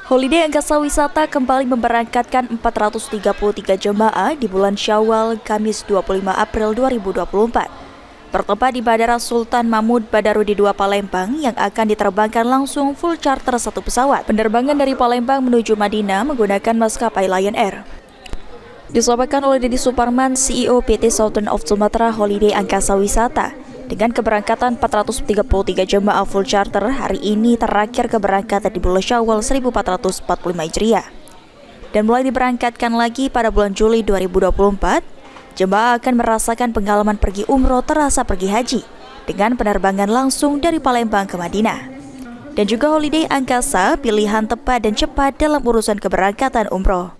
Holiday Angkasa Wisata kembali memberangkatkan 433 jemaah di bulan Syawal, Kamis 25 April 2024. Bertempat di Bandara Sultan Mahmud Badarudin II Palembang yang akan diterbangkan langsung full charter satu pesawat. Penerbangan dari Palembang menuju Madinah menggunakan maskapai Lion Air. Disampaikan oleh Deddy Suparman, CEO PT Southern of Sumatra Holiday Angkasa Wisata. Dengan keberangkatan 433 jemaah full charter, hari ini terakhir keberangkatan di bulan Syawal 1445 Hijriah. Dan mulai diberangkatkan lagi pada bulan Juli 2024, jemaah akan merasakan pengalaman pergi umroh terasa pergi haji dengan penerbangan langsung dari Palembang ke Madinah. Dan juga Holiday Angkasa, pilihan tepat dan cepat dalam urusan keberangkatan umroh.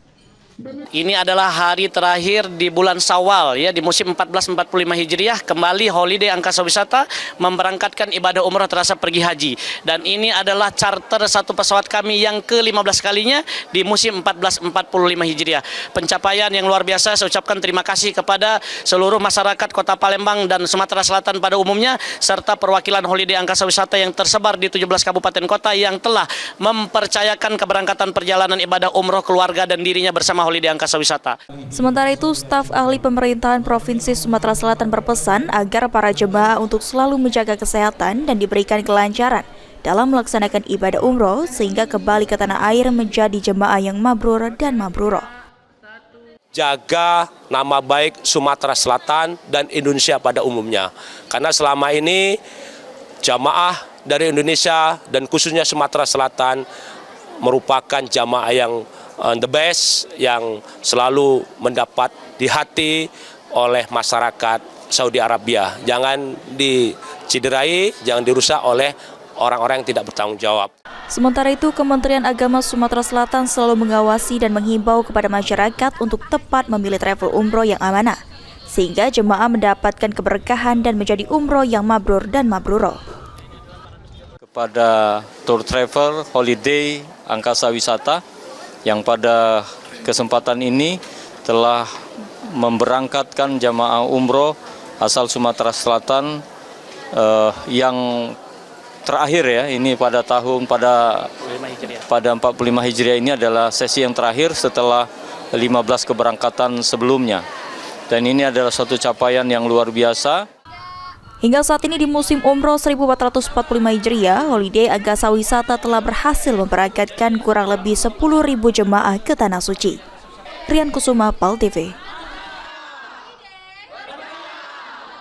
Ini adalah hari terakhir di bulan Syawal ya, di musim 1445 Hijriah. Kembali Holiday Angkasa Wisata memberangkatkan ibadah umrah terasa pergi haji. Dan ini adalah charter satu pesawat kami yang ke-15 kalinya di musim 1445 Hijriah. Pencapaian yang luar biasa. Saya ucapkan terima kasih kepada seluruh masyarakat Kota Palembang dan Sumatera Selatan pada umumnya, serta perwakilan Holiday Angkasa Wisata yang tersebar di 17 kabupaten kota yang telah mempercayakan keberangkatan perjalanan ibadah umroh keluarga dan dirinya bersama Holiday Angkasa Wisata. Sementara itu, staf ahli pemerintahan Provinsi Sumatera Selatan berpesan agar para jemaah untuk selalu menjaga kesehatan dan diberikan kelancaran dalam melaksanakan ibadah umroh sehingga kembali ke tanah air menjadi jemaah yang mabrur dan mabruroh. Jaga nama baik Sumatera Selatan dan Indonesia pada umumnya. Karena selama ini jamaah dari Indonesia dan khususnya Sumatera Selatan merupakan jamaah yang the best, yang selalu mendapat di hati oleh masyarakat Saudi Arabia. Jangan diciderai, jangan dirusak oleh orang-orang yang tidak bertanggung jawab. Sementara itu, Kementerian Agama Sumatera Selatan selalu mengawasi dan menghimbau kepada masyarakat untuk tepat memilih travel umroh yang amanah, sehingga jemaah mendapatkan keberkahan dan menjadi umroh yang mabrur dan mabruroh. Kepada tour travel Holiday Angkasa Wisata yang pada kesempatan ini telah memberangkatkan jamaah umroh asal Sumatera Selatan yang terakhir ya, ini pada 45 Hijriah ini adalah sesi yang terakhir setelah 15 keberangkatan sebelumnya. Dan ini adalah suatu capaian yang luar biasa. Hingga saat ini di musim umroh 1445 Hijriah, Holiday Angkasa Wisata telah berhasil memberangkatkan kurang lebih 10.000 jemaah ke Tanah Suci. Rian Kusuma, PAL TV.